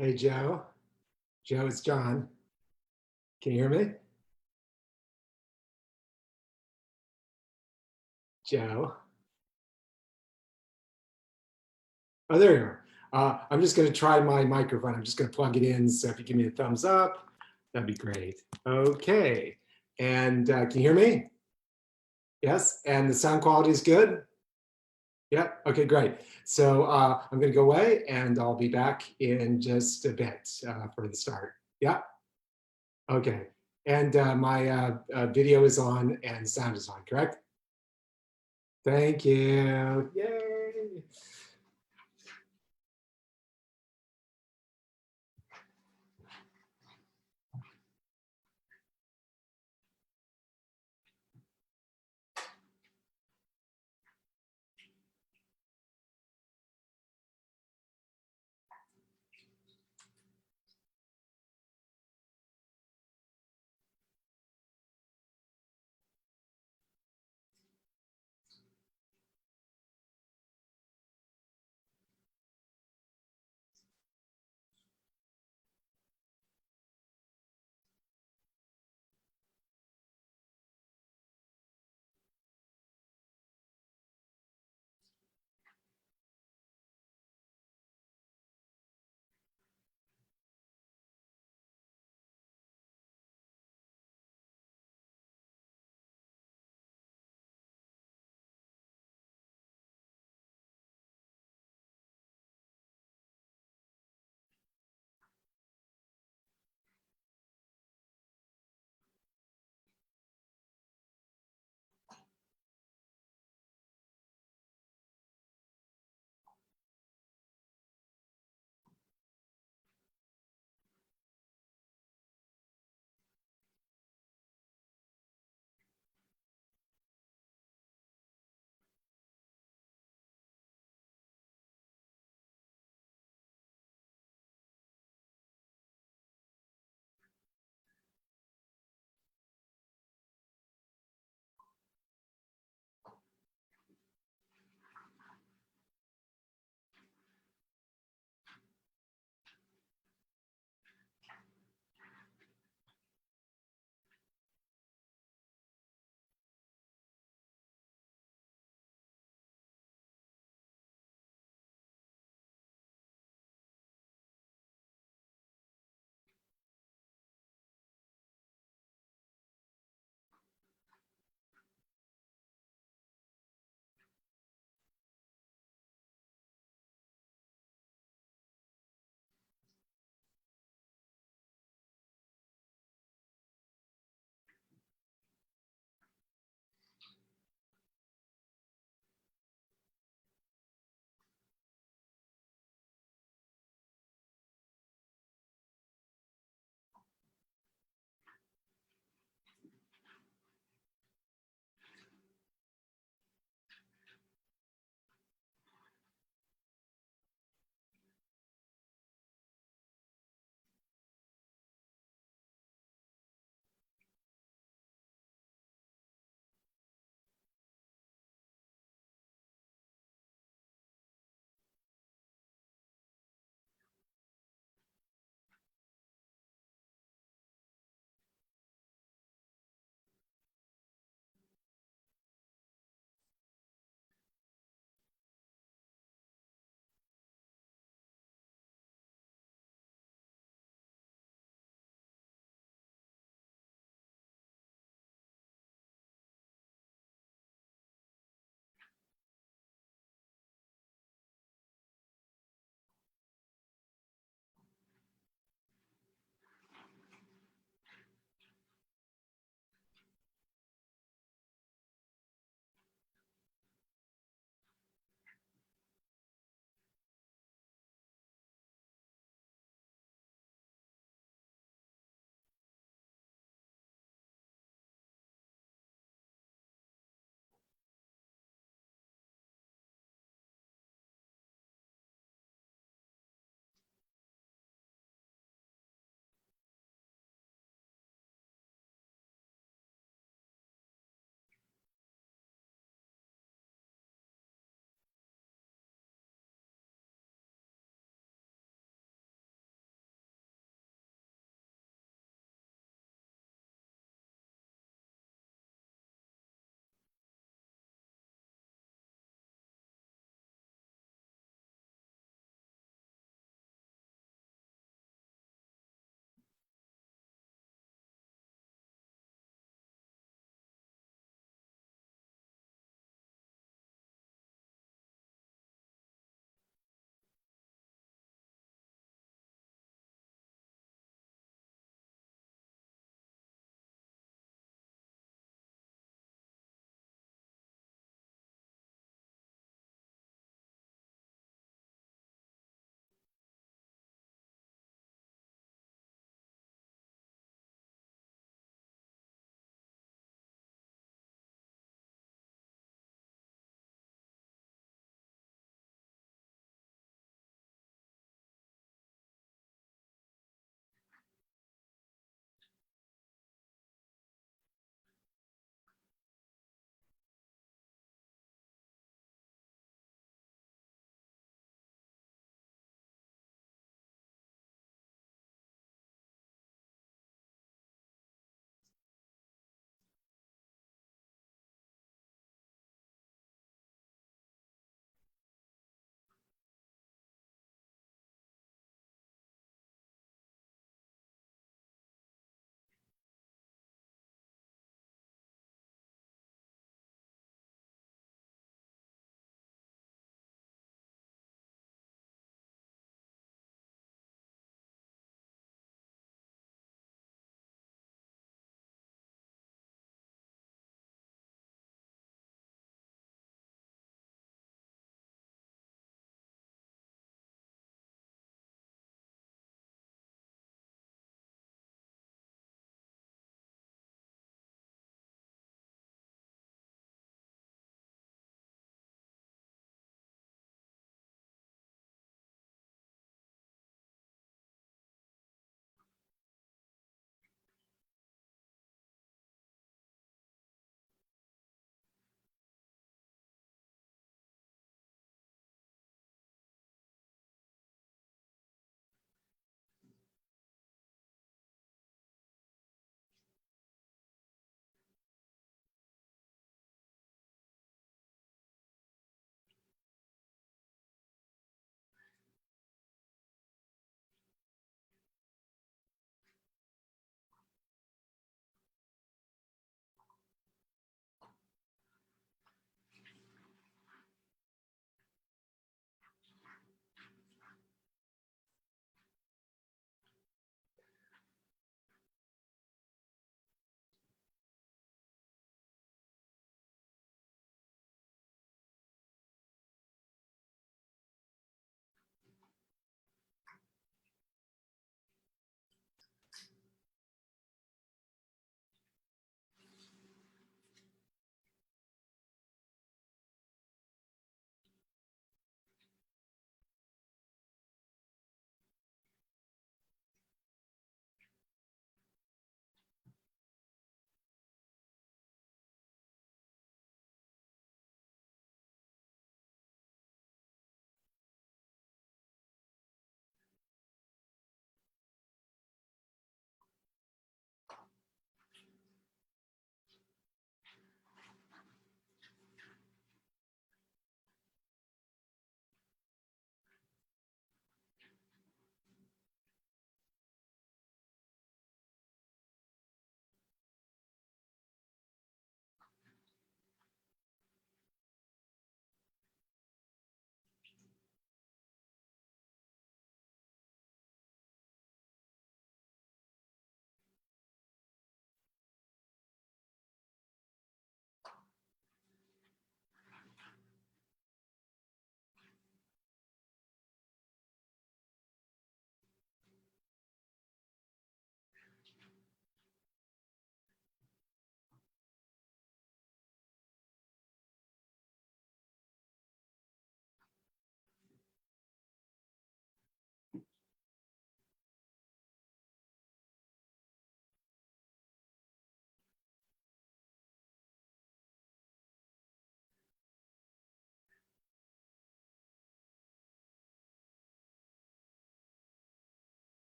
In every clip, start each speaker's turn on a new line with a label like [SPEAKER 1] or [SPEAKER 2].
[SPEAKER 1] Hey, Joe. Joe, it's John. Can you hear me? Joe. Oh, there you are. I'm just going to try my microphone. I'm just going to plug it in. So if you give me a thumbs up, that'd be great. Okay. And can you hear me? Yes. And the sound quality is good? Yeah. Okay, great. So I'm going to go away and I'll be back in just a bit for the start. Yeah. Okay. And my video is on and sound is on, correct? Thank you. Yay.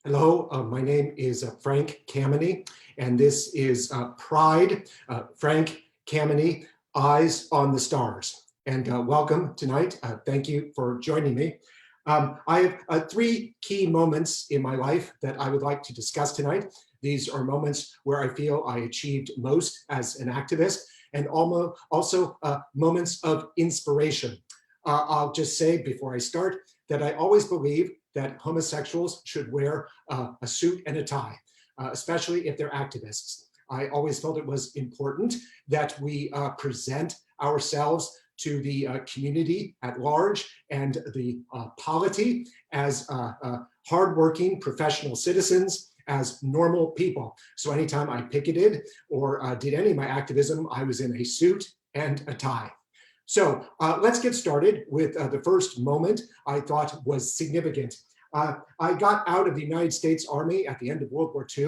[SPEAKER 1] Hello, my name is Frank Kameny, and this is Pride, Frank Kameny, Eyes on the Stars. And welcome tonight. Thank you for joining me. I have three key moments in my life that I would like to discuss tonight. These are moments where I feel I achieved most as an activist, and also moments of inspiration. I'll just say before I start that I always believe that homosexuals should wear a suit and a tie, especially if they're activists. I always felt it was important that we present ourselves to the community at large and the polity as hardworking professional citizens, as normal people. So anytime I picketed or did any of my activism, I was in a suit and a tie. So let's get started with the first moment I thought was significant. I got out of the United States Army at the end of World War II.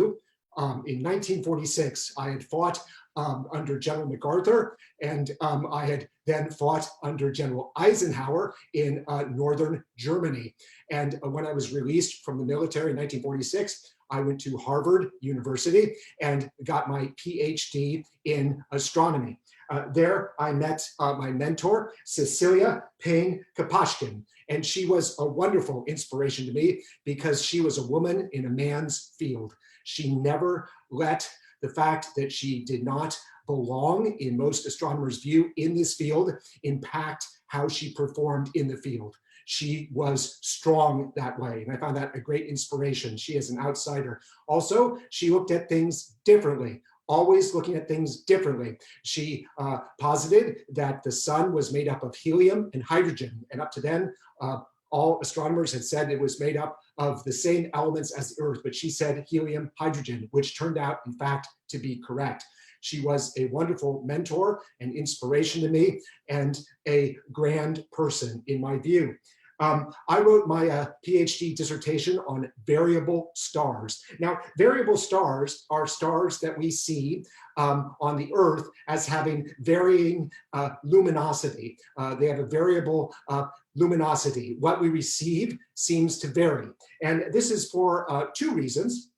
[SPEAKER 1] In 1946, I had fought under General MacArthur, and I had then fought under General Eisenhower in northern Germany. And when I was released from the military in 1946, I went to Harvard University and got my PhD in astronomy. There I met my mentor, Cecilia Payne-Kapashkin, and she was a wonderful inspiration to me because she was a woman in a man's field. She never let the fact that she did not belong, in most astronomers' view, in this field impact how she performed in the field. She was strong that way, and I found that a great inspiration. She is an outsider. Also, she looked at things differently, always looking at things differently. She posited that the sun was made up of helium and hydrogen, and up to then, all astronomers had said it was made up of the same elements as the Earth, but she said helium, hydrogen, which turned out, in fact, to be correct. She was a wonderful mentor and inspiration to me, and a grand person in my view. I wrote my PhD dissertation on variable stars. Now, variable stars are stars that we see on the Earth as having varying luminosity. They have a variable luminosity. What we receive seems to vary. And this is for two reasons.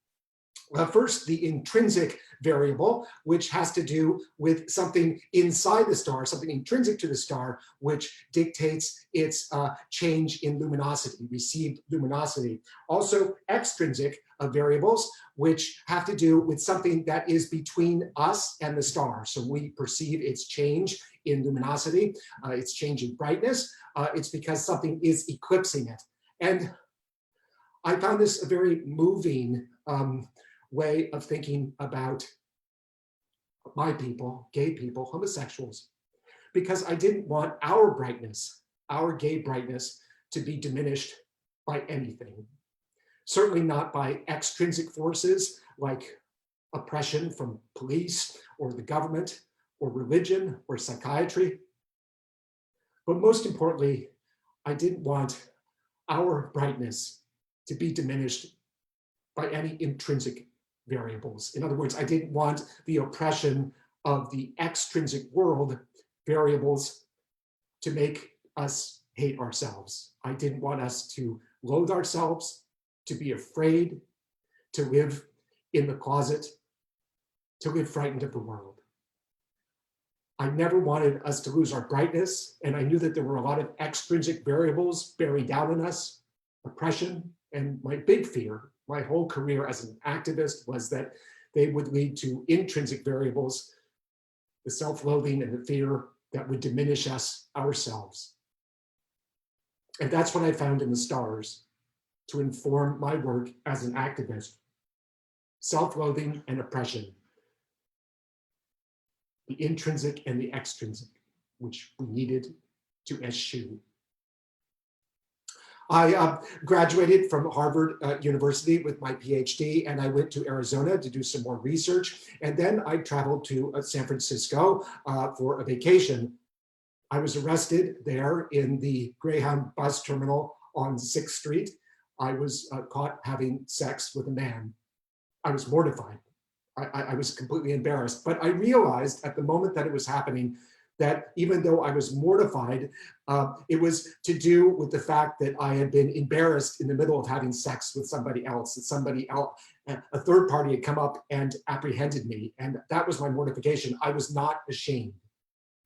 [SPEAKER 1] First, the intrinsic variable, which has to do with something inside the star, something intrinsic to the star, which dictates its change in luminosity, received luminosity. Also, extrinsic variables, which have to do with something that is between us and the star. So we perceive its change in luminosity, its change in brightness. It's because something is eclipsing it. And I found this a very moving way of thinking about my people, gay people, homosexuals, because I didn't want our brightness, our gay brightness, to be diminished by anything. Certainly not by extrinsic forces like oppression from police or the government or religion or psychiatry. But most importantly, I didn't want our brightness to be diminished by any intrinsic variables. In other words, I didn't want the oppression of the extrinsic world variables to make us hate ourselves. I didn't want us to loathe ourselves, to be afraid, to live in the closet, to live frightened of the world. I never wanted us to lose our brightness, and I knew that there were a lot of extrinsic variables bearing down on us, oppression, and my big fear my whole career as an activist was that they would lead to intrinsic variables, the self-loathing and the fear that would diminish us ourselves. And that's what I found in the stars to inform my work as an activist. Self-loathing and oppression, the intrinsic and the extrinsic, which we needed to eschew. I graduated from Harvard University with my PhD, and I went to Arizona to do some more research. And then I traveled to San Francisco for a vacation. I was arrested there in the Greyhound bus terminal on 6th Street. I was caught having sex with a man. I was mortified. I was completely embarrassed. But I realized at the moment that it was happening that even though I was mortified, it was to do with the fact that I had been embarrassed in the middle of having sex with somebody else, that somebody else, a third party had come up and apprehended me. And that was my mortification. I was not ashamed.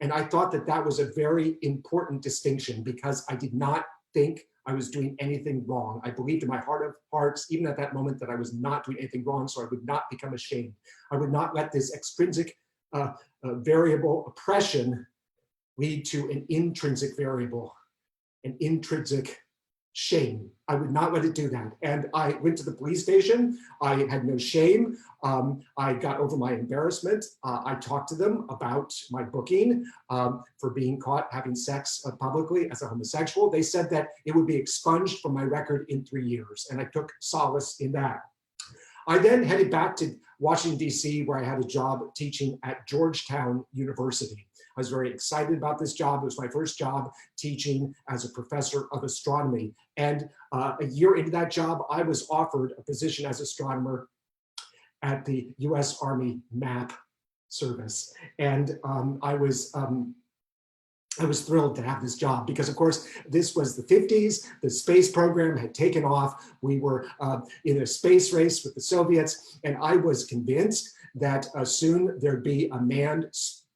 [SPEAKER 1] And I thought that that was a very important distinction because I did not think I was doing anything wrong. I believed in my heart of hearts, even at that moment, that I was not doing anything wrong, so I would not become ashamed. I would not let this extrinsic variable oppression lead to an intrinsic variable, an intrinsic shame. I would not let it do that. And I went to the police station. I had no shame. I got over my embarrassment. I talked to them about my booking for being caught having sex publicly as a homosexual. They said that it would be expunged from my record in 3 years, and I took solace in that. I then headed back to Washington, D.C., where I had a job teaching at Georgetown University. I was very excited about this job. It was my first job teaching as a professor of astronomy. And a year into that job, I was offered a position as astronomer at the U.S. Army MAP service. And I was thrilled to have this job because, of course, this was the 50s. The space program had taken off. We were in a space race with the Soviets, and I was convinced that soon there'd be a manned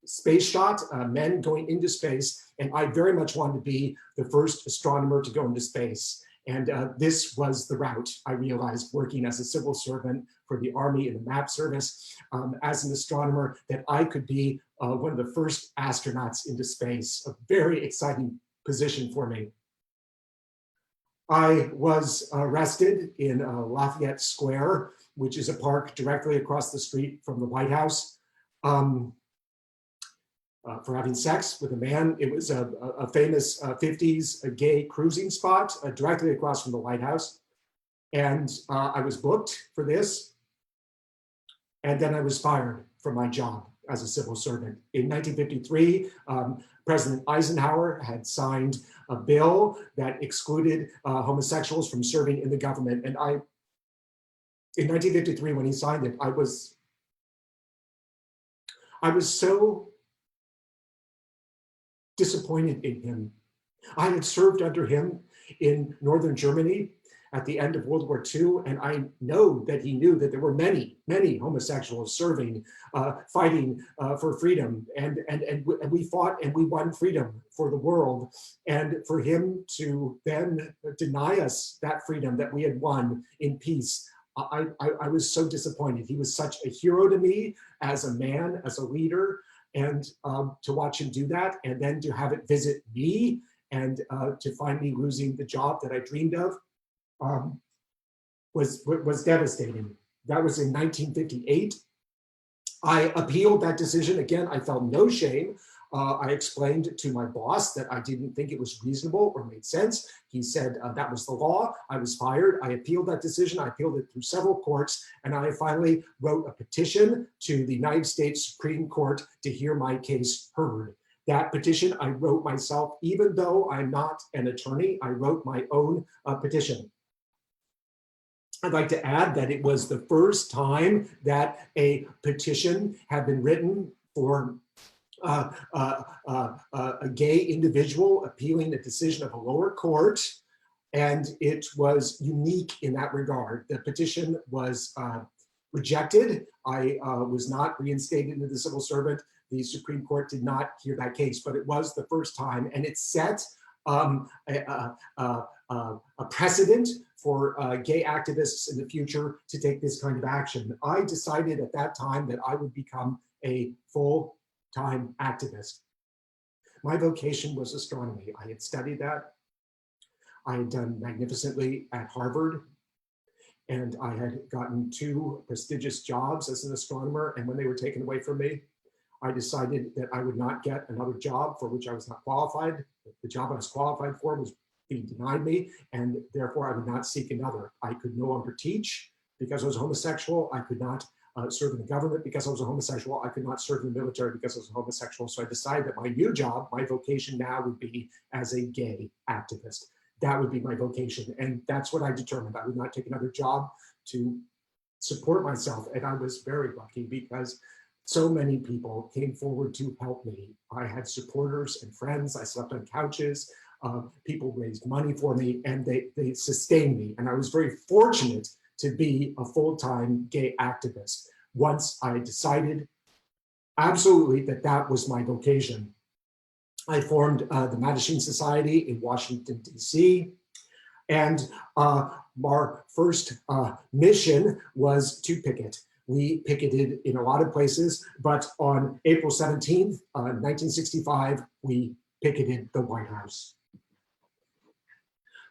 [SPEAKER 1] space shot, men going into space, and I very much wanted to be the first astronomer to go into space. And this was the route, I realized, working as a civil servant for the Army in the MAP service, as an astronomer, that I could be one of the first astronauts into space, a very exciting position for me. I was arrested in Lafayette Square, which is a park directly across the street from the White House, for having sex with a man. It was a famous 50s gay cruising spot directly across from the White House. And I was booked for this. And then I was fired from my job as a civil servant. In 1953, President Eisenhower had signed a bill that excluded homosexuals from serving in the government. And in 1953, when he signed it, I was so disappointed in him. I had served under him in northern Germany at the end of World War II, and I know that he knew that there were many, many homosexuals serving, fighting for freedom, and we fought and we won freedom for the world. And for him to then deny us that freedom that we had won in peace, I was so disappointed. He was such a hero to me as a man, as a leader. And to watch him do that, and then to have it visit me, and to find me losing the job that I dreamed of, was devastating. That was in 1958. I appealed that decision. Again, I felt no shame. I explained to my boss that I didn't think it was reasonable or made sense. He said that was the law. I was fired. I appealed that decision. I appealed it through several courts, and I finally wrote a petition to the United States Supreme Court to hear my case heard. That petition I wrote myself, even though I'm not an attorney. I wrote my own petition. I'd like to add that it was the first time that a petition had been written for a gay individual appealing a decision of a lower court, and it was unique in that regard. The petition was rejected. I was not reinstated into the civil servant. The Supreme Court did not hear that case, but it was the first time, and it set a precedent for gay activists in the future to take this kind of action. I decided at that time that I would become a full-time activist. My vocation was astronomy. I had studied that. I had done magnificently at Harvard, and I had gotten 2 prestigious jobs as an astronomer, and when they were taken away from me, I decided that I would not get another job for which I was not qualified. The job I was qualified for was being denied me, and therefore I would not seek another. I could no longer teach because I was homosexual. I could not serve in the government because I was a homosexual. I could not serve in the military because I was a homosexual. So I decided that my new job, my vocation now, would be as a gay activist. That would be my vocation. And that's what I determined. I would not take another job to support myself. And I was very lucky because So many people came forward to help me. I had supporters and friends. I slept on couches. People raised money for me, and they sustained me. And I was very fortunate to be a full-time gay activist. Once I decided absolutely that that was my vocation, I formed the Mattachine Society in Washington, D.C. And our first mission was to picket. We picketed in a lot of places, but on April 17th, 1965, we picketed the White House.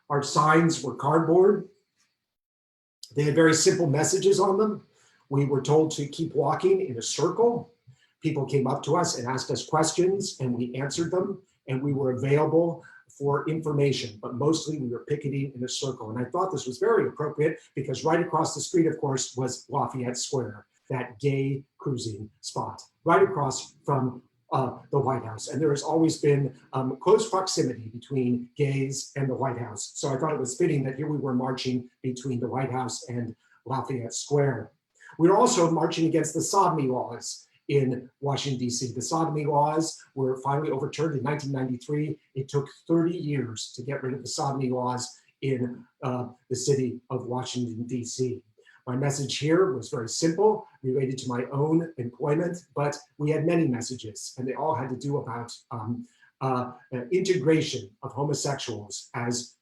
[SPEAKER 1] Our signs were cardboard. They had very simple messages on them. We were told to keep walking in a circle. People came up to us and asked us questions, and we answered them, and we were available for information, but mostly we were picketing in a circle. And I thought this was very appropriate because right across the street, of course, was Lafayette Square, that gay cruising spot, right across from the White House. And there has always been close proximity between gays and the White House. So I thought it was fitting that here we were marching between the White House and Lafayette Square. We were also marching against the sodomy laws in Washington, D.C. The sodomy laws were finally overturned in 1993. It took 30 years to get rid of the sodomy laws in the city of Washington, D.C. My message here was very simple, related to my own employment, but we had many messages, and they all had to do about integration of homosexuals as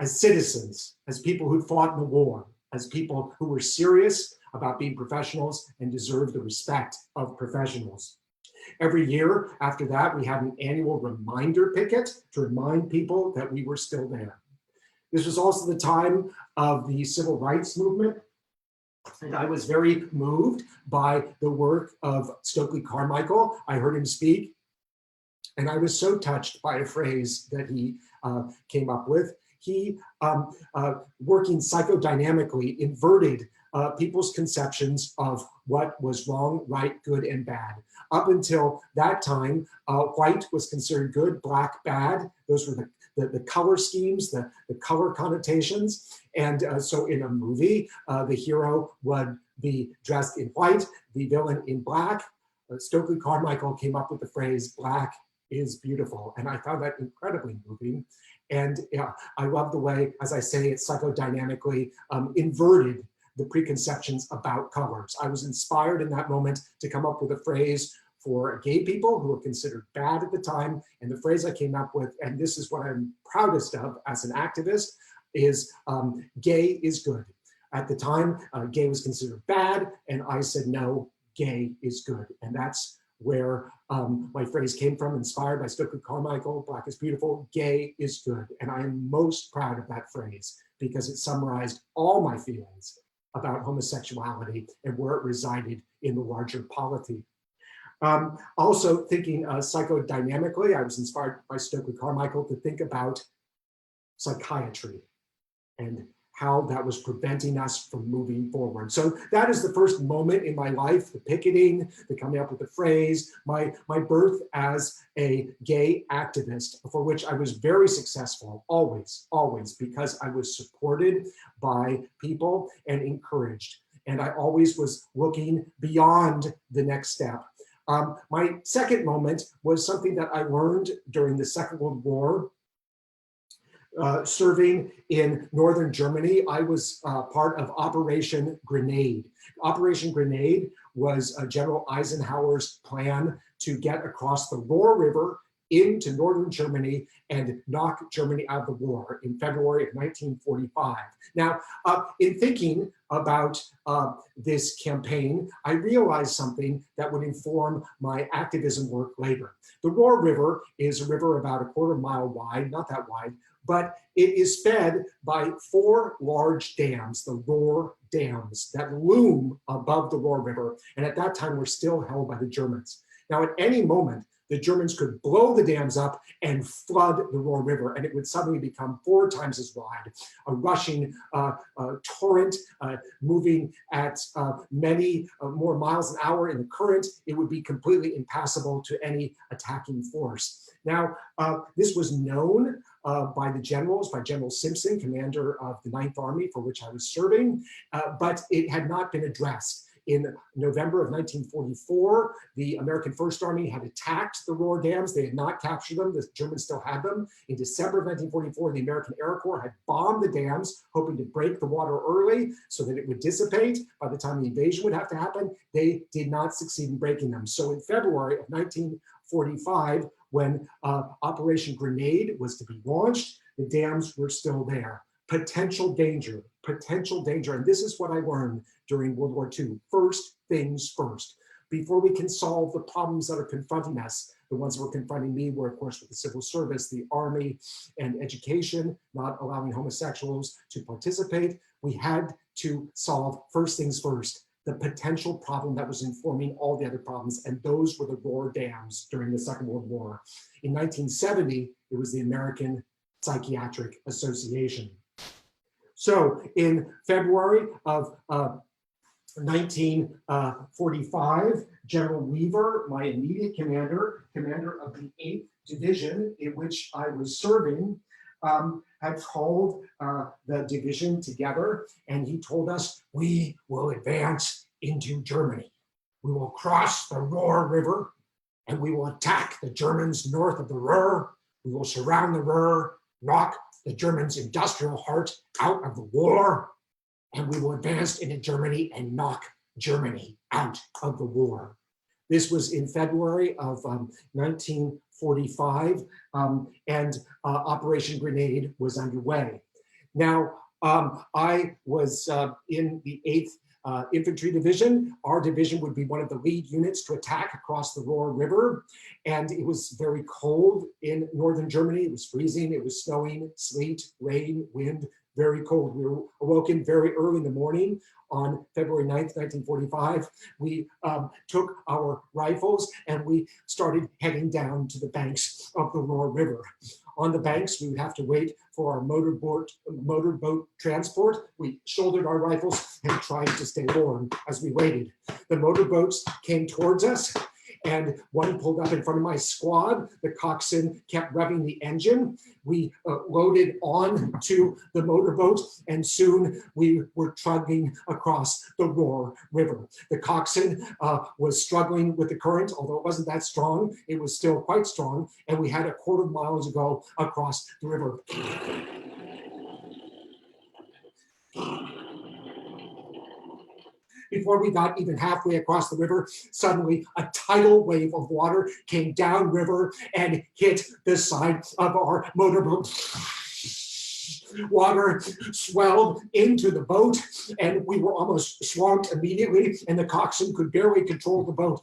[SPEAKER 1] citizens, as people who fought in the war, as people who were serious about being professionals and deserve the respect of professionals. Every year after that, we had an annual reminder picket to remind people that we were still there. This was also the time of the civil rights movement, and I was very moved by the work of Stokely Carmichael. I heard him speak, and I was so touched by a phrase that he came up with. He, working psychodynamically, inverted people's conceptions of what was wrong, right, good, and bad. Up until that time, white was considered good, black bad. Those were the color schemes, the color connotations. And so in a movie, the hero would be dressed in white, the villain in black. Stokely Carmichael came up with the phrase, "Black is beautiful." And I found that incredibly moving. And I love the way, as I say, it psychodynamically inverted the preconceptions about colors. I was inspired in that moment to come up with a phrase for gay people who were considered bad at the time. And the phrase I came up with, and this is what I'm proudest of as an activist, is gay is good. At the time, gay was considered bad, and I said, no, gay is good. And that's where my phrase came from, inspired by Stokely Carmichael, "Black is beautiful, gay is good." And I am most proud of that phrase because it summarized all my feelings about homosexuality and where it resided in the larger polity. Also thinking psychodynamically, I was inspired by Stokely Carmichael to think about psychiatry and how that was preventing us from moving forward. So that is the first moment in my life, the picketing, the coming up with the phrase, my birth as a gay activist, for which I was very successful, always, because I was supported by people and encouraged. And I always was looking beyond the next step. My second moment was something that I learned during the Second World War. Serving in northern Germany, I was part of Operation Grenade. Operation Grenade was General Eisenhower's plan to get across the Ruhr River into northern Germany and knock Germany out of the war in February of 1945. Now, in thinking about this campaign, I realized something that would inform my activism work later. The Ruhr River is a river about a quarter mile wide, not that wide, but it is fed by 4 large dams, the Ruhr dams, that loom above the Ruhr River, and at that time were still held by the Germans. Now, at any moment, the Germans could blow the dams up and flood the Ruhr River, and it would suddenly become 4 times as wide, a rushing torrent moving at many more miles an hour in the current. It would be completely impassable to any attacking force. Now, this was known by the generals, by General Simpson, commander of the Ninth Army, for which I was serving, but it had not been addressed. In November of 1944, the American First Army had attacked the Ruhr dams. They had not captured them. The Germans still had them. In December of 1944, the American Air Corps had bombed the dams, hoping to break the water early so that it would dissipate by the time the invasion would have to happen. They did not succeed in breaking them. So in February of 1945, when Operation Grenade was to be launched, the dams were still there. Potential danger, potential danger. And this is what I learned during World War II. First things first. Before we can solve the problems that are confronting us, the ones that were confronting me were, of course, with the civil service, the army, and education, not allowing homosexuals to participate. We had to solve first things first, the potential problem that was informing all the other problems, and those were the Ruhr dams during the Second World War. In 1970, it was the American Psychiatric Association. So in February of 1945, General Weaver, my immediate commander, commander of the 8th Division in which I was serving, had called the division together, and he told us, we will advance into Germany. We will cross the Ruhr River, and we will attack the Germans north of the Ruhr. We will surround the Ruhr, knock the Germans' industrial heart out of the war, and we will advance into Germany and knock Germany out of the war. This was in February of 1945, and Operation Grenade was underway. Now, I was in the 8th Infantry Division. Our division would be one of the lead units to attack across the Ruhr River. And it was very cold in northern Germany. It was freezing, it was snowing, sleet, rain, wind, very cold. We were awoken very early in the morning on February 9th, 1945. We took our rifles and we started heading down to the banks of the Ruhr River. On the banks, we would have to wait for our motorboat transport. We shouldered our rifles and tried to stay warm as we waited. The motorboats came towards us, and one pulled up in front of my squad. The coxswain kept revving the engine. We loaded on to the motorboat, and soon we were trudging across the Ruhr River. The coxswain was struggling with the current, although it wasn't that strong. It was still quite strong, and we had a quarter mile to go across the river. Before we got even halfway across the river, suddenly a tidal wave of water came downriver and hit the side of our motorboat. Water swelled into the boat, and we were almost swamped immediately, and the coxswain could barely control the boat.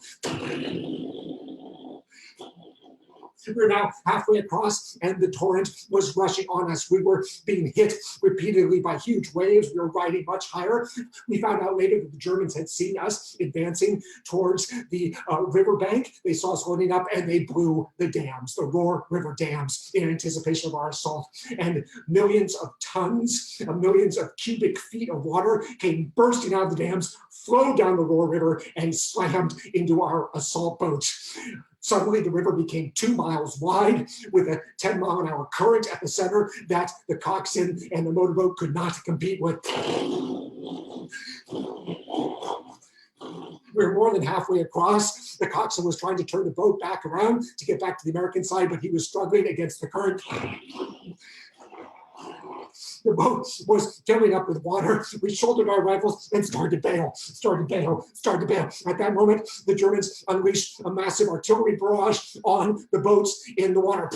[SPEAKER 1] We're now halfway across, and the torrent was rushing on us. We were being hit repeatedly by huge waves. We were riding much higher. We found out later that the Germans had seen us advancing towards the riverbank. They saw us loading up, and they blew the dams, the Ruhr River dams, in anticipation of our assault. And millions of tons, millions of cubic feet of water came bursting out of the dams, flowed down the Ruhr River, and slammed into our assault boats. Suddenly, the river became 2 miles wide with a 10-mile-an-hour current at the center that the coxswain and the motorboat could not compete with. We were more than halfway across. The coxswain was trying to turn the boat back around to get back to the American side, but he was struggling against the current. The boat was filling up with water. We shouldered our rifles and started to bail. At that moment, the Germans unleashed a massive artillery barrage on the boats in the water.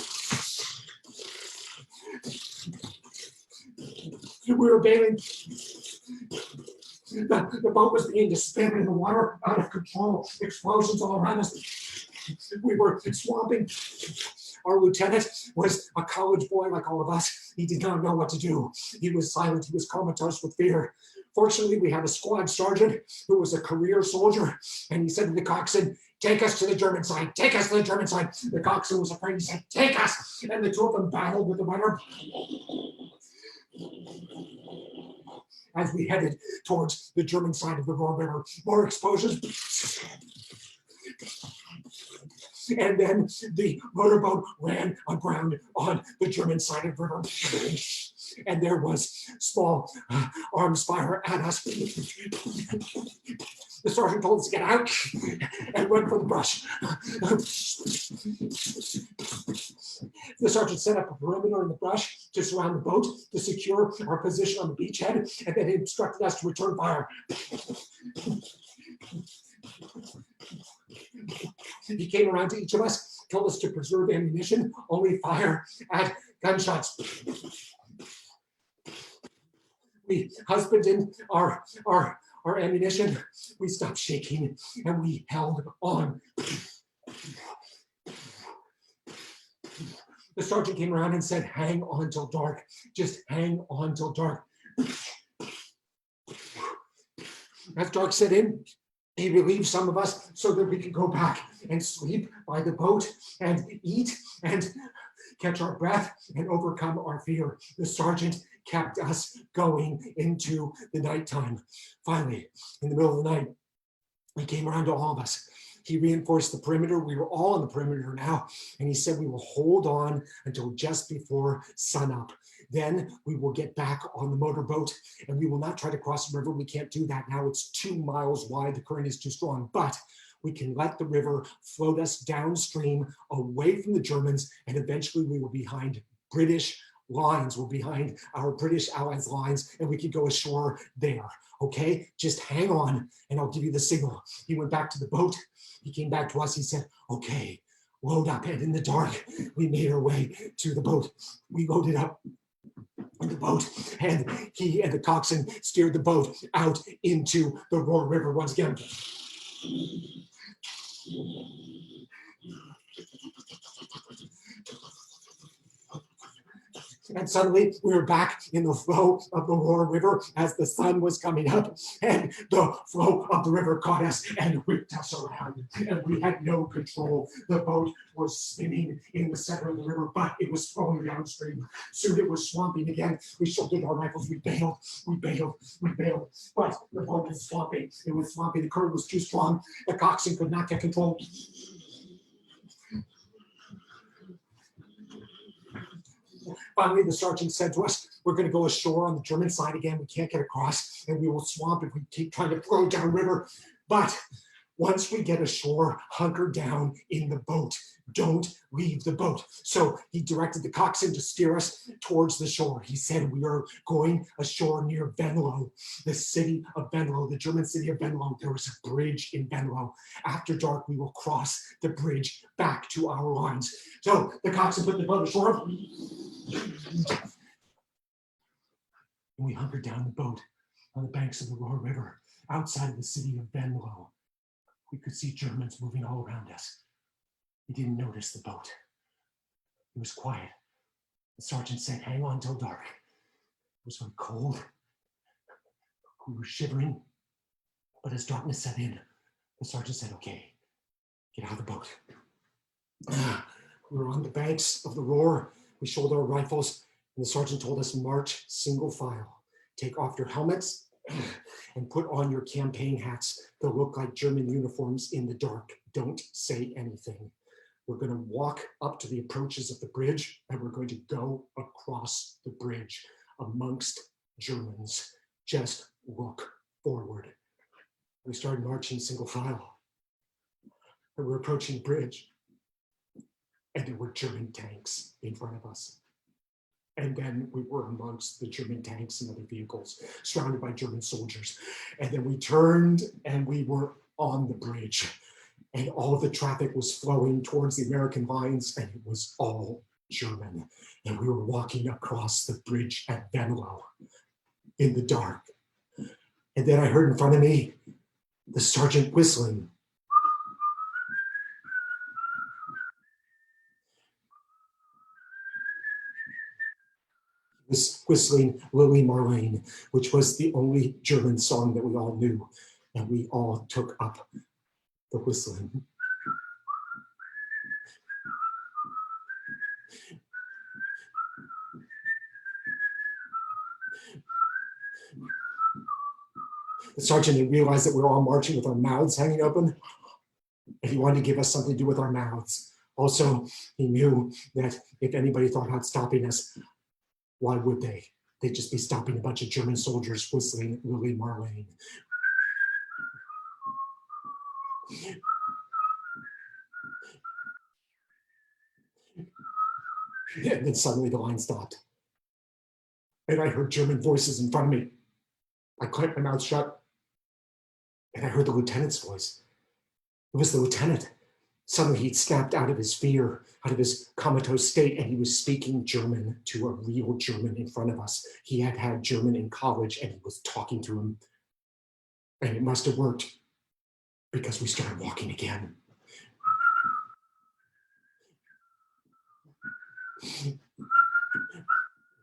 [SPEAKER 1] We were bailing. The boat was beginning to spin in the water, out of control. Explosions all around us. We were swamping. Our lieutenant was a college boy like all of us. He did not know what to do. He was silent. He was comatose with fear. Fortunately, we had a squad sergeant who was a career soldier, and he said to the coxswain, "Take us to the German side. Take us to the German side." The coxswain was afraid. He said, "Take us." And the two of them battled with the rudder as we headed towards the German side of the Ruhr River. More explosions. And then the motorboat ran aground on the German side of the river. And there was small arms fire at us. The sergeant told us to get out and run for the brush. The sergeant set up a perimeter in the brush to surround the boat to secure our position on the beachhead, and then he instructed us to return fire. He came around to each of us, told us to preserve ammunition, only fire at gunshots. We husbanded our ammunition. We stopped shaking and we held on. The sergeant came around and said, hang on till dark. Just hang on till dark. As dark set in, he relieved some of us so that we could go back and sleep by the boat and eat and catch our breath and overcome our fear. The sergeant kept us going into the nighttime. Finally, in the middle of the night, he came around to all of us. He reinforced the perimeter. We were all on the perimeter now. And he said we will hold on until just before sunup. Then we will get back on the motorboat and we will not try to cross the river. We can't do that now. It's 2 miles wide. The current is too strong, but we can let the river float us downstream away from the Germans. And eventually we will be behind British lines. We're behind our British allies' lines and we could go ashore there. Okay, just hang on and I'll give you the signal. He went back to the boat. He came back to us. He said, okay, load up. And in the dark, we made our way to the boat. We loaded up in the boat and he and the coxswain steered the boat out into the Roar River once again. And suddenly we were back in the flow of the Roar River as the sun was coming up, and the flow of the river caught us and whipped us around, and we had no control. The boat was spinning in the center of the river, but it was flowing downstream. Soon it was swamping again. We shouldered our rifles. We bailed. But the boat was swamping. It was swamping. The current was too strong. The coxswain could not get control. Finally, the sergeant said to us, we're going to go ashore on the German side again. We can't get across and we will swamp if we keep trying to flow downriver. But once we get ashore, hunker down in the boat. Don't leave the boat. So he directed the coxswain to steer us towards the shore. He said we are going ashore near Venlo, the city of Venlo, the German city of Venlo. There was a bridge in Venlo. After dark, we will cross the bridge back to our lines. So the coxswain put the boat ashore. And we hunkered down the boat on the banks of the Roar River outside of the city of Venlo. We could see Germans moving all around us. We didn't notice the boat. It was quiet. The sergeant said, hang on till dark. It was very cold. We were shivering. But as darkness set in, the sergeant said, okay, get out of the boat. We were on the banks of the Roar. We shouldered our rifles, and the sergeant told us, march single file. Take off your helmets and put on your campaign hats that look like German uniforms in the dark. Don't say anything. We're going to walk up to the approaches of the bridge, and we're going to go across the bridge amongst Germans. Just look forward. We started marching single file, and we're approaching the bridge. And there were German tanks in front of us. And then we were amongst the German tanks and other vehicles, surrounded by German soldiers. And then we turned and we were on the bridge. And all of the traffic was flowing towards the American lines, and it was all German. And we were walking across the bridge at Venlo in the dark. And then I heard in front of me the sergeant whistling. Was whistling Lily Marlene, which was the only German song that we all knew. And we all took up the whistling. The sergeant had realized that we were all marching with our mouths hanging open, and he wanted to give us something to do with our mouths. Also, he knew that if anybody thought about stopping us, why would they? They'd just be stopping a bunch of German soldiers whistling Lily Marlene. And then suddenly the line stopped. And I heard German voices in front of me. I clamped my mouth shut, and I heard the lieutenant's voice. It was the lieutenant. Suddenly he'd snapped out of his fear, out of his comatose state, and he was speaking German to a real German in front of us. He had had German in college, and he was talking to him. And it must have worked, because we started walking again.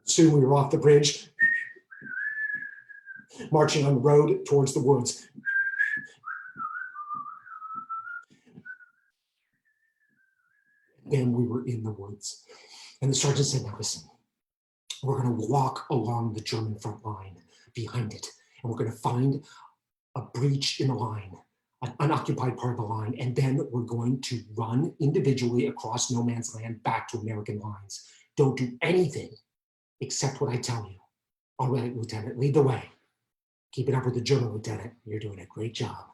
[SPEAKER 1] Soon we were off the bridge, marching on the road towards the woods. Then we were in the woods. And the sergeant said, now listen, we're going to walk along the German front line behind it. And we're going to find a breach in the line, an unoccupied part of the line. And then we're going to run individually across no man's land back to American lines. Don't do anything except what I tell you. All right, Lieutenant, lead the way. Keep it up with the German, Lieutenant. You're doing a great job.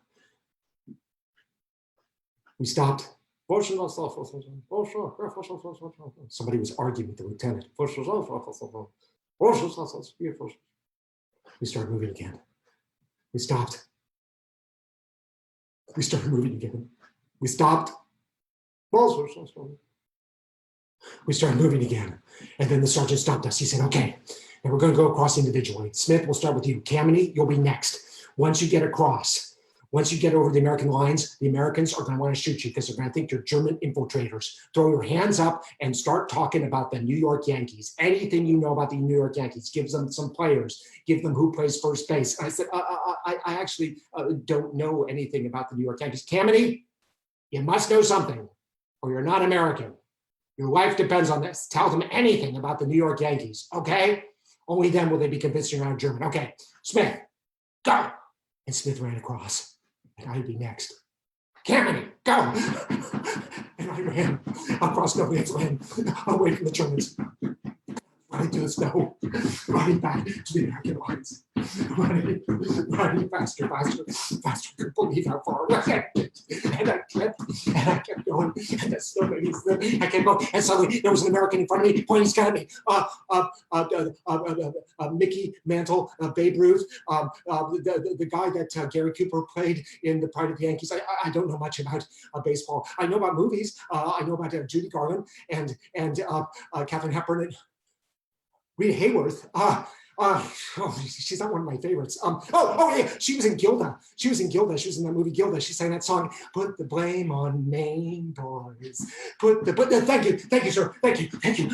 [SPEAKER 1] We stopped. Somebody was arguing with the lieutenant. We started moving again. We stopped. We started moving again. We stopped. We started moving again. And then the sergeant stopped us. He said, okay, and we're going to go across individually. Smith, we'll start with you. Kameny, you'll be next. Once you get across, once you get over the American lines, the Americans are going to want to shoot you because they're going to think you're German infiltrators. Throw your hands up and start talking about the New York Yankees. Anything you know about the New York Yankees. Give them some players. Give them who plays first base. And I said, I actually don't know anything about the New York Yankees. Kameny, you must know something or you're not American. Your life depends on this. Tell them anything about the New York Yankees, okay? Only then will they be convinced you're not German. Okay, Smith, go. And Smith ran across. And I'd be next. Kameny, go! And I ran across no man's land, away from the Germans. Running through the snow, running back to the American lines. Running faster. Couldn't believe how far away. And I kept going. And the snow made me slip. I kept going. And suddenly there was an American in front of me, pointing his gun at me. Mickey Mantle, Babe Ruth, the guy that Gary Cooper played in The Pride of the Yankees. I don't know much about baseball. I know about movies. I know about Judy Garland and Katharine Hepburn and Rita Hayworth. She's not one of my favorites. Yeah, she was in Gilda. She was in that movie Gilda. She sang that song, "Put the blame on Maine boys." Thank you, sir. Thank you.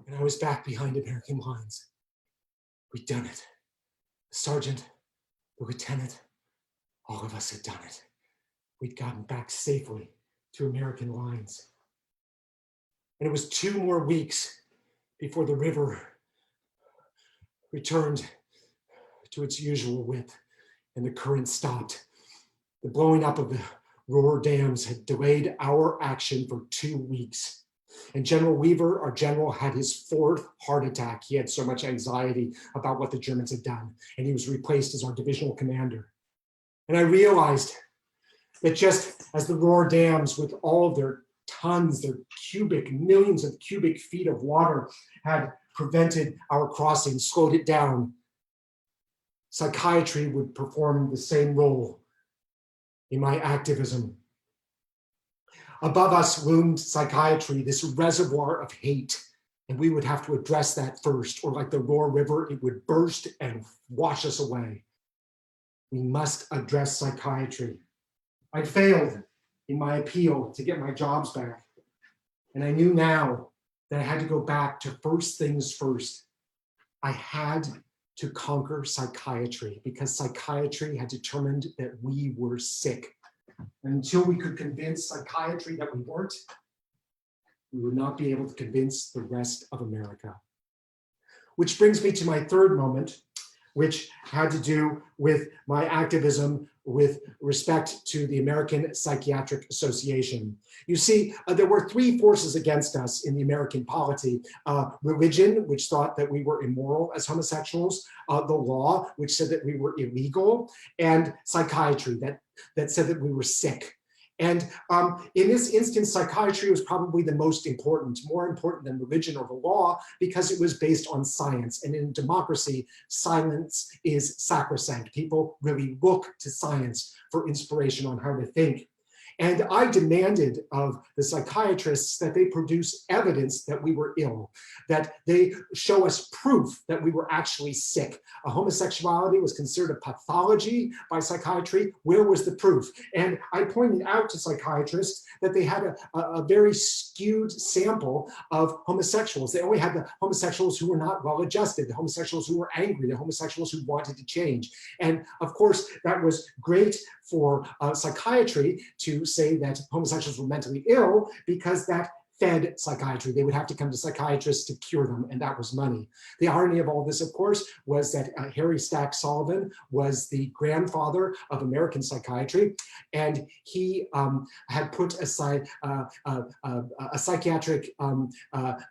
[SPEAKER 1] And I was back behind American lines. We'd done it. The sergeant, the lieutenant, all of us had done it. We'd gotten back safely to American lines. And it was 2 more weeks before the river returned to its usual width and the current stopped. The blowing up of the Rohr dams had delayed our action for 2 weeks. And General Weaver, our general, had his 4th heart attack. He had so much anxiety about what the Germans had done, and he was replaced as our divisional commander. And I realized that just as the Rohr dams, with all of their tons, their millions of cubic feet of water had prevented our crossing, slowed it down, psychiatry would perform the same role in my activism. Above us loomed psychiatry, this reservoir of hate, and we would have to address that first, or like the Rohr River, it would burst and wash us away. We must address psychiatry. I failed in my appeal to get my jobs back. And I knew now that I had to go back to first things first. I had to conquer psychiatry because psychiatry had determined that we were sick. And until we could convince psychiatry that we weren't, we would not be able to convince the rest of America. Which brings me to my 3rd moment. which had to do with my activism with respect to the American Psychiatric Association. You see, there were three forces against us in the American polity. Religion, which thought that we were immoral as homosexuals, the law, which said that we were illegal, and psychiatry, that said that we were sick. And in this instance, psychiatry was probably the most important, more important than religion or the law, because it was based on science. And in democracy, silence is sacrosanct. People really look to science for inspiration on how to think. And I demanded of the psychiatrists that they produce evidence that we were ill, that they show us proof that we were actually sick. Homosexuality was considered a pathology by psychiatry. Where was the proof? And I pointed out to psychiatrists that they had a very skewed sample of homosexuals. They only had the homosexuals who were not well adjusted, the homosexuals who were angry, the homosexuals who wanted to change. And of course, that was great for psychiatry to say that homosexuals were mentally ill, because that fed psychiatry. They would have to come to psychiatrists to cure them, and that was money. The irony of all this, of course, was that Harry Stack Sullivan was the grandfather of American psychiatry, and he had put aside a psychiatric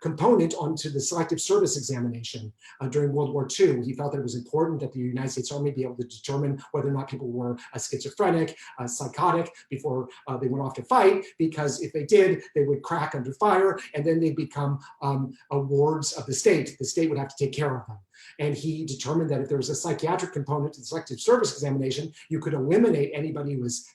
[SPEAKER 1] component onto the selective service examination during World War II. He felt that it was important that the United States Army be able to determine whether or not people were schizophrenic, psychotic, before they went off to fight, because if they did, they would crack under fire, and then they become wards of the state. The state would have to take care of them. And he determined that if there was a psychiatric component to the selective service examination, you could eliminate anybody who was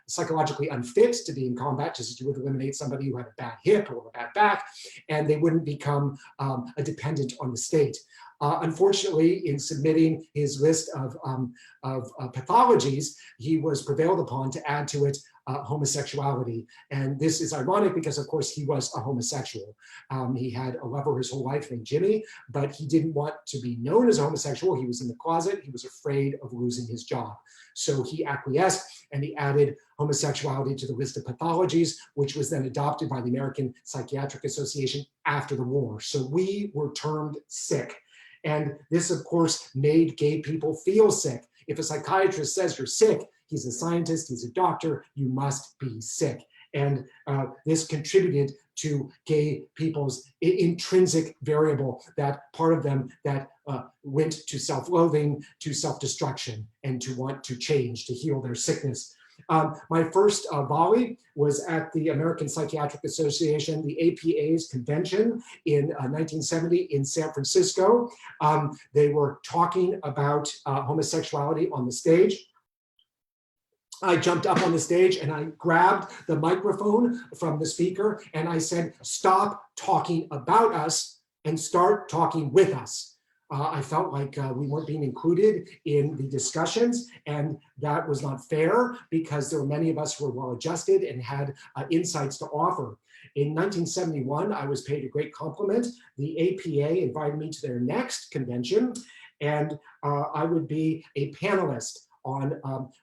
[SPEAKER 1] psychologically unfit to be in combat, just as you would eliminate somebody who had a bad hip or a bad back, and they wouldn't become a dependent on the state. Unfortunately, in submitting his list of pathologies, he was prevailed upon to add to it homosexuality. And this is ironic because, of course, he was a homosexual. He had a lover his whole life named Jimmy, but he didn't want to be known as a homosexual. He was in the closet. He was afraid of losing his job. So he acquiesced, and he added homosexuality to the list of pathologies, which was then adopted by the American Psychiatric Association after the war. So we were termed sick. And this, of course, made gay people feel sick. If a psychiatrist says you're sick, he's a scientist, he's a doctor, you must be sick. And this contributed to gay people's intrinsic variable, that part of them that went to self-loathing, to self-destruction, and to want to change, to heal their sickness. My first volley was at the American Psychiatric Association, the APA's convention in 1970 in San Francisco. They were talking about homosexuality on the stage. I jumped up on the stage and I grabbed the microphone from the speaker and I said, "Stop talking about us and start talking with us." I felt like we weren't being included in the discussions, and that was not fair because there were many of us who were well-adjusted and had insights to offer. In 1971, I was paid a great compliment. The APA invited me to their next convention, and I would be a panelist on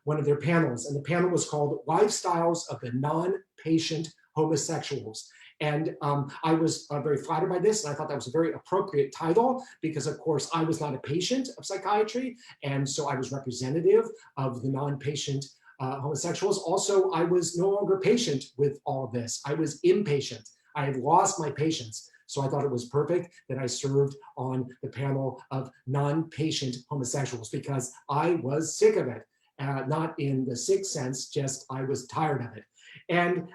[SPEAKER 1] one of their panels, and the panel was called Lifestyles of the Non-Patient Homosexuals. And I was very flattered by this, and I thought that was a very appropriate title because, of course, I was not a patient of psychiatry, and so I was representative of the non-patient homosexuals. Also, I was no longer patient with all of this. I was impatient. I had lost my patience. So I thought it was perfect that I served on the panel of non-patient homosexuals because I was sick of it. Not in the sick sense, just I was tired of it. And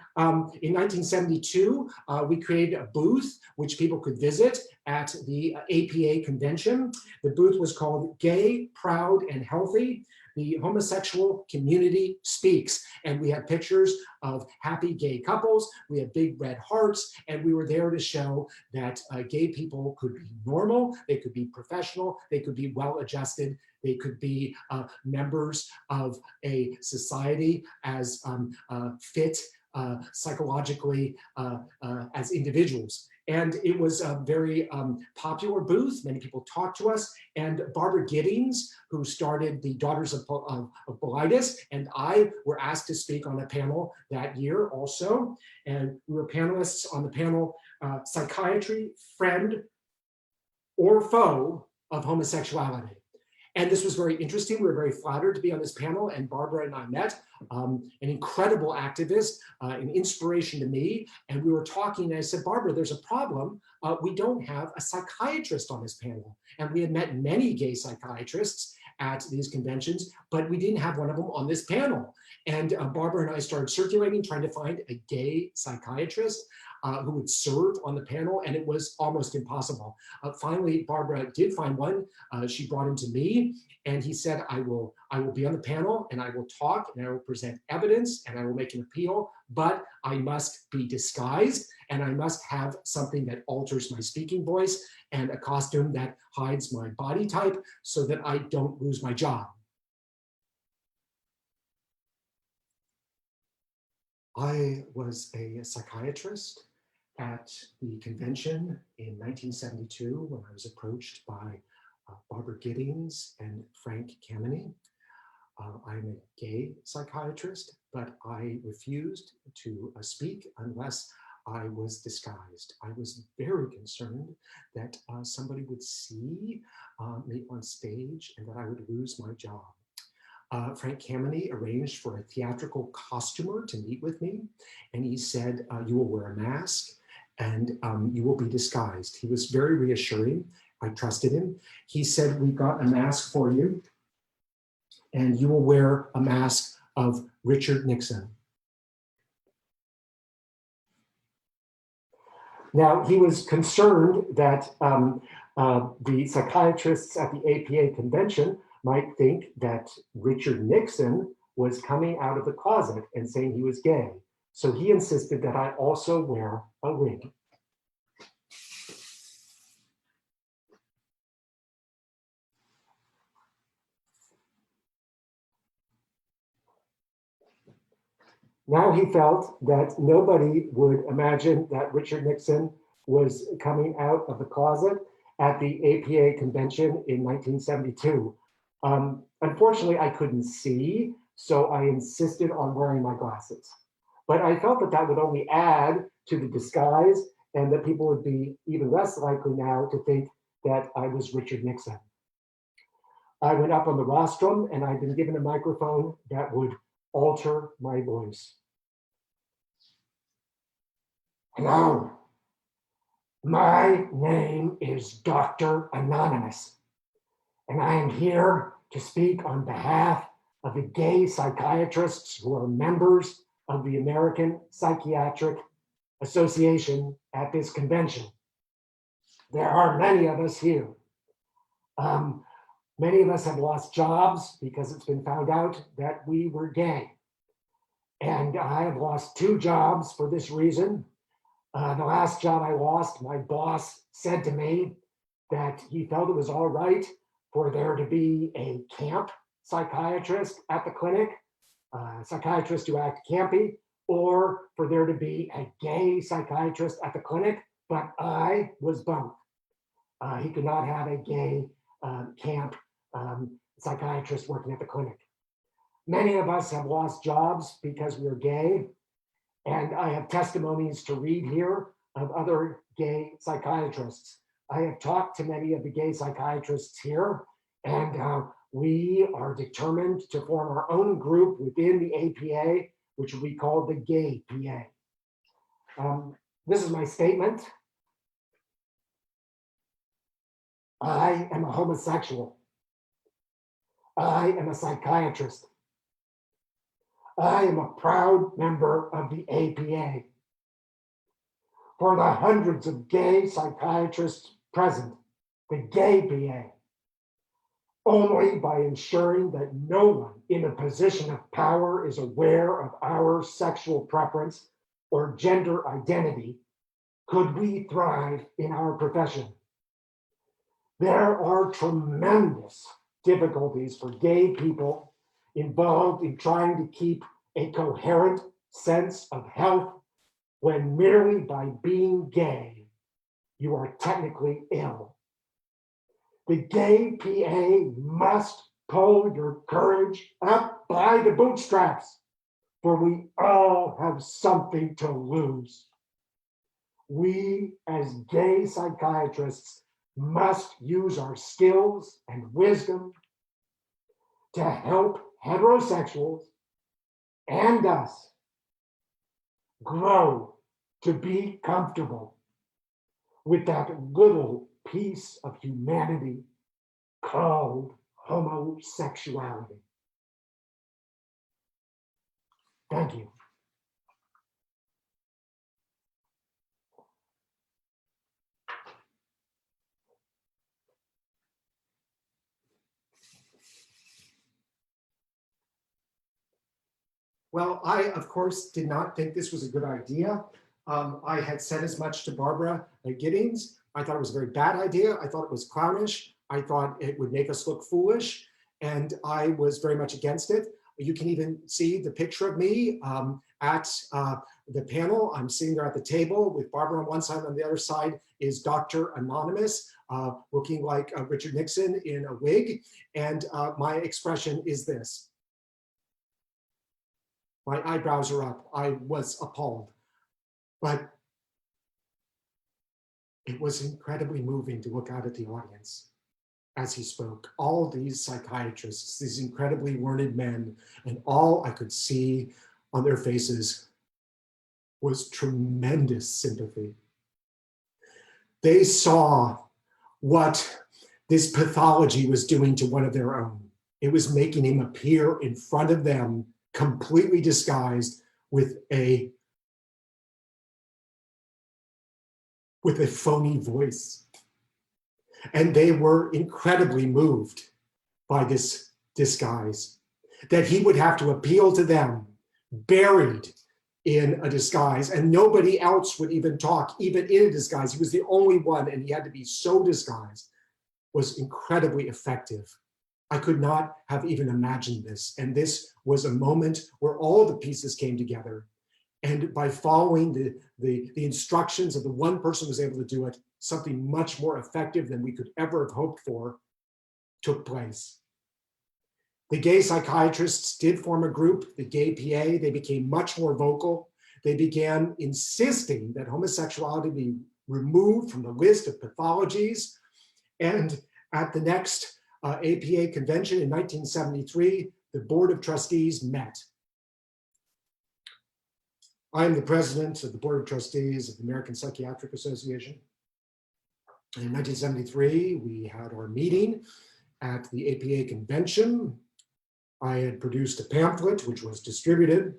[SPEAKER 1] in 1972, we created a booth which people could visit at the APA convention. The booth was called Gay, Proud, and Healthy. The homosexual community speaks. And we had pictures of happy gay couples. We had big red hearts. And we were there to show that gay people could be normal. They could be professional. They could be well-adjusted. They could be members of a society as fit psychologically as individuals. And it was a very popular booth. Many people talked to us. And Barbara Giddings, who started the Daughters of Bilitis, and I were asked to speak on a panel that year also. And we were panelists on the panel, Psychiatry, Friend or Foe of Homosexuality. And this was very interesting. We were very flattered to be on this panel, and Barbara and I met, an incredible activist, an inspiration to me. And we were talking, and I said, Barbara, there's a problem. We don't have a psychiatrist on this panel. And we had met many gay psychiatrists at these conventions, but we didn't have one of them on this panel. And Barbara and I started circulating, trying to find a gay psychiatrist who would serve on the panel, and it was almost impossible. Finally, Barbara did find one. She brought him to me, and he said, I will be on the panel, and I will talk, and I will present evidence, and I will make an appeal, but I must be disguised, and I must have something that alters my speaking voice, and a costume that hides my body type so that I don't lose my job. I was a psychiatrist at the convention in 1972 when I was approached by Barbara Giddings and Frank Kameny. I'm a gay psychiatrist, but I refused to speak unless I was disguised. I was very concerned that somebody would see me on stage and that I would lose my job. Frank Kameny arranged for a theatrical costumer to meet with me, and he said, you will wear a mask and you will be disguised. He was very reassuring. I trusted him. He said, we've got a mask for you, and you will wear a mask of Richard Nixon. Now, he was concerned that the psychiatrists at the APA convention might think that Richard Nixon was coming out of the closet and saying he was gay. So he insisted that I also wear a wig. Now he felt that nobody would imagine that Richard Nixon was coming out of the closet at the APA convention in 1972. Unfortunately, I couldn't see, so I insisted on wearing my glasses. But I felt that that would only add to the disguise and that people would be even less likely now to think that I was Richard Nixon. I went up on the rostrum and I'd been given a microphone that would alter my voice. Hello, my name is Dr. Anonymous, and I am here to speak on behalf of the gay psychiatrists who are members of the American Psychiatric Association at this convention. There are many of us here. Many of us have lost jobs because it's been found out that we were gay. And I have lost 2 jobs for this reason. The last job I lost, my boss said to me that he felt it was all right for there to be a camp psychiatrist at the clinic, a psychiatrist who acted campy, or for there to be a gay psychiatrist at the clinic, but I was both. He could not have a gay camp psychiatrist working at the clinic. Many of us have lost jobs because we're gay, and I have testimonies to read here of other gay psychiatrists. I have talked to many of the gay psychiatrists here, and we are determined to form our own group within the APA, which will be called the Gay PA. This is my statement. I am a homosexual. I am a psychiatrist. I am a proud member of the APA. For the hundreds of gay psychiatrists present, the Gay PA, only by ensuring that no one in a position of power is aware of our sexual preference or gender identity could we thrive in our profession. There are tremendous difficulties for gay people involved in trying to keep a coherent sense of health when merely by being gay, you are technically ill. The Gay PA must pull your courage up by the bootstraps, for we all have something to lose. We, as gay psychiatrists, must use our skills and wisdom to help heterosexuals and us grow to be comfortable with that little piece of humanity called homosexuality. Thank you. Well, I, of course, did not think this was a good idea. I had said as much to Barbara Giddings. I thought it was a very bad idea. I thought it was clownish. I thought it would make us look foolish. And I was very much against it. You can even see the picture of me at the panel. I'm sitting there at the table with Barbara on one side. On the other side is Dr. Anonymous, looking like Richard Nixon in a wig. And my expression is this. My eyebrows are up. I was appalled. But it was incredibly moving to look out at the audience as he spoke. All these psychiatrists, these incredibly learned men, and all I could see on their faces was tremendous sympathy. They saw what this pathology was doing to one of their own. It was making him appear in front of them completely disguised with a phony voice. And they were incredibly moved by this disguise, that he would have to appeal to them, buried in a disguise, and nobody else would even talk, even in a disguise. He was the only one, and he had to be so disguised, was incredibly effective. I could not have even imagined this. And this was a moment where all the pieces came together. And by following the instructions of the one person who was able to do it, something much more effective than we could ever have hoped for took place. The gay psychiatrists did form a group, the Gay PA. They became much more vocal. They began insisting that homosexuality be removed from the list of pathologies. And at the next APA convention in 1973, the Board of Trustees met. I am the president of the Board of Trustees of the American Psychiatric Association. In 1973, we had our meeting at the APA convention. I had produced a pamphlet which was distributed.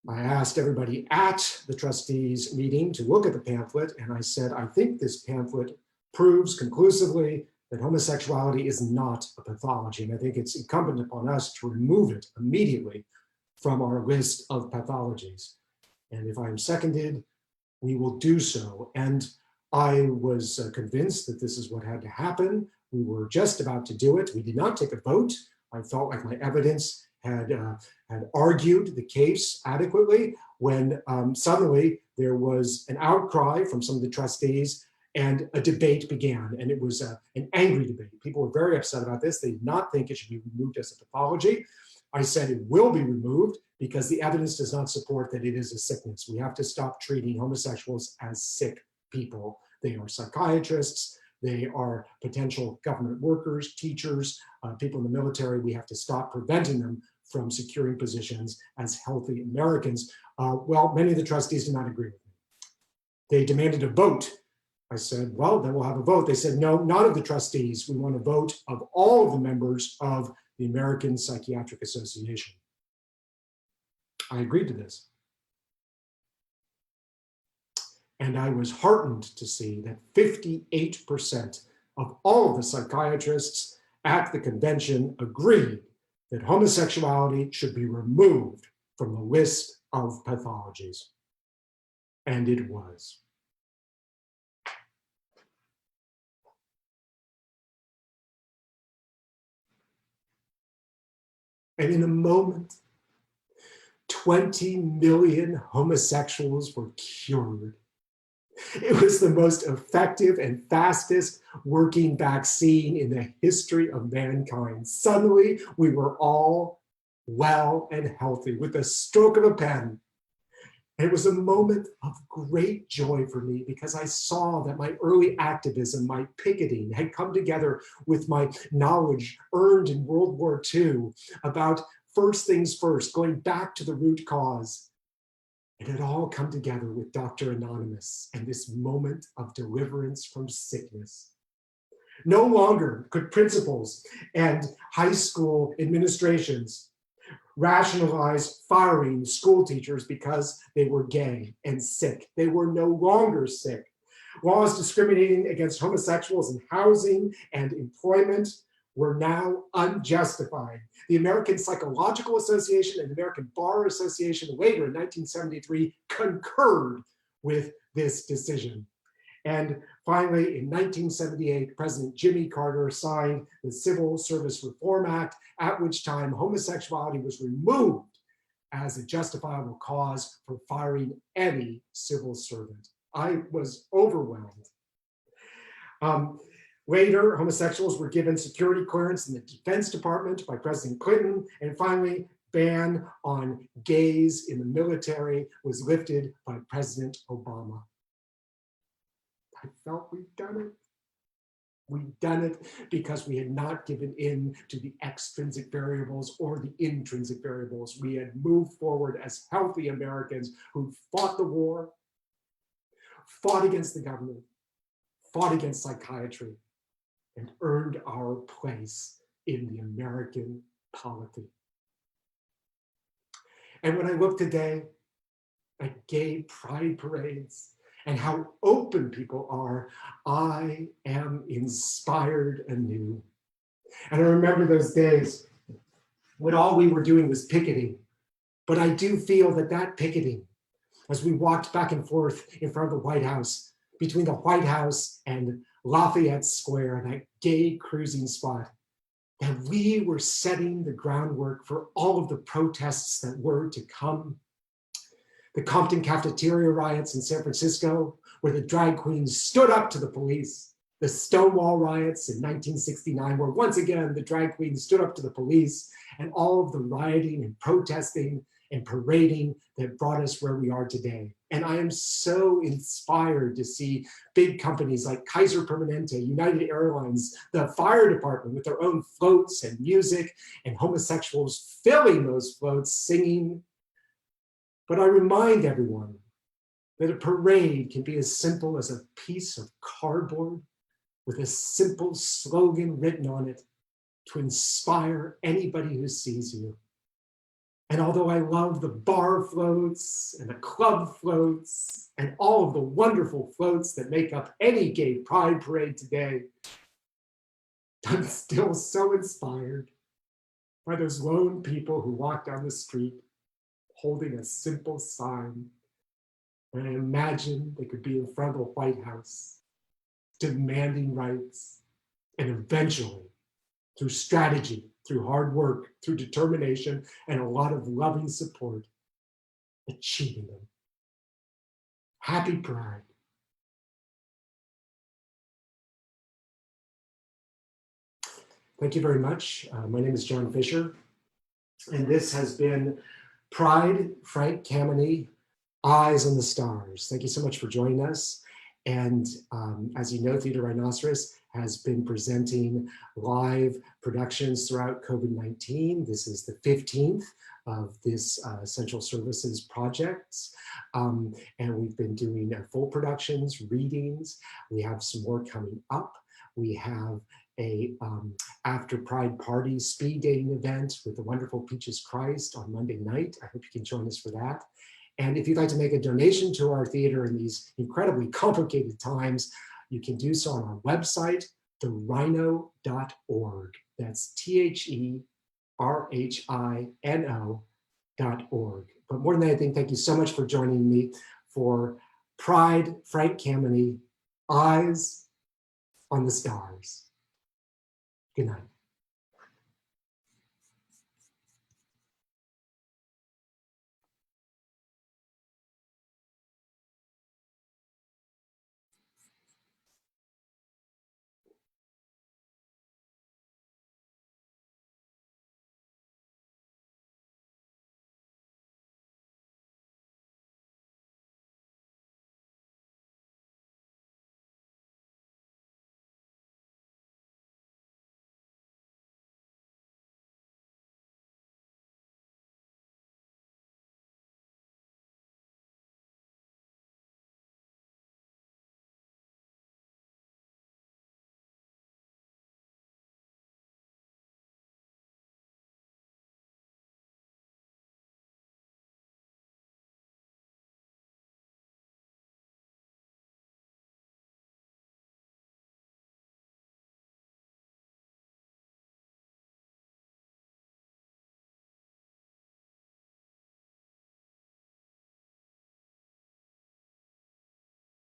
[SPEAKER 1] I asked everybody at the trustees meeting to look at the pamphlet, and I said, I think this pamphlet proves conclusively that homosexuality is not a pathology, and I think it's incumbent upon us to remove it immediately from our list of pathologies. And if I am seconded, we will do so. And I was convinced that this is what had to happen. We were just about to do it. We did not take a vote. I felt like my evidence had argued the case adequately when suddenly there was an outcry from some of the trustees and a debate began. And it was an angry debate. People were very upset about this. They did not think it should be removed as a pathology. I said it will be removed because the evidence does not support that it is a sickness. We have to stop treating homosexuals as sick people. They are psychiatrists. They are potential government workers, teachers, people in the military. We have to stop preventing them from securing positions as healthy Americans. Well, many of the trustees did not agree with me. They demanded a vote. I said, well, then we'll have a vote. They said, no, none of the trustees. We want a vote of all of the members of the American Psychiatric Association. I agreed to this. And I was heartened to see that 58% of all of the psychiatrists at the convention agreed that homosexuality should be removed from the list of pathologies. And it was. And in a moment, 20 million homosexuals were cured. It was the most effective and fastest working vaccine in the history of mankind. Suddenly, we were all well and healthy with the stroke of a pen. And it was a moment of great joy for me because I saw that my early activism, my picketing, had come together with my knowledge earned in World War II about first things first, going back to the root cause. It had all come together with Dr. Anonymous and this moment of deliverance from sickness. No longer could principals and high school administrations rationalize firing school teachers because they were gay and sick. They were no longer sick. Laws discriminating against homosexuals in housing and employment were now unjustified. The American Psychological Association and the American Bar Association later in 1973 concurred with this decision. And finally, in 1978, President Jimmy Carter signed the Civil Service Reform Act, at which time homosexuality was removed as a justifiable cause for firing any civil servant. I was overwhelmed. Later, homosexuals were given security clearance in the Defense Department by President Clinton, and finally, ban on gays in the military was lifted by President Obama. I felt we'd done it. We'd done it because we had not given in to the extrinsic variables or the intrinsic variables. We had moved forward as healthy Americans who fought the war, fought against the government, fought against psychiatry, and earned our place in the American polity. And when I look today at gay pride parades and how open people are, I am inspired anew. And I remember those days when all we were doing was picketing. But I do feel that that picketing, as we walked back and forth in front of the White House, between the White House and Lafayette Square, that gay cruising spot, that we were setting the groundwork for all of the protests that were to come. The Compton cafeteria riots in San Francisco, where the drag queens stood up to the police. The Stonewall riots in 1969, where once again, the drag queens stood up to the police, and all of the rioting and protesting and parading that brought us where we are today. And I am so inspired to see big companies like Kaiser Permanente, United Airlines, the fire department with their own floats and music, and homosexuals filling those floats, singing. But I remind everyone that a parade can be as simple as a piece of cardboard with a simple slogan written on it to inspire anybody who sees you. And although I love the bar floats and the club floats and all of the wonderful floats that make up any gay pride parade today, I'm still so inspired by those lone people who walk down the street holding a simple sign. And I imagine they could be in front of the White House, demanding rights, and eventually, through strategy, through hard work, through determination, and a lot of loving support, achieving them. Happy Pride. Thank you very much. My name is John Fisher, and this has been Pride, Frank Kameny, Eyes on the Stars. Thank you so much for joining us. And as you know, Theater Rhinoceros has been presenting live productions throughout COVID-19. This is the 15th of this Central Services projects. And we've been doing full productions, readings. We have some more coming up. We have a after Pride party speed dating event with the wonderful Peaches Christ on Monday night. I hope you can join us for that. And if you'd like to make a donation to our theater in these incredibly complicated times, you can do so on our website, therhino.org. That's THERHINO.org. But more than anything, thank you so much for joining me for Pride, Frank Kameny, Eyes on the Stars. Good night.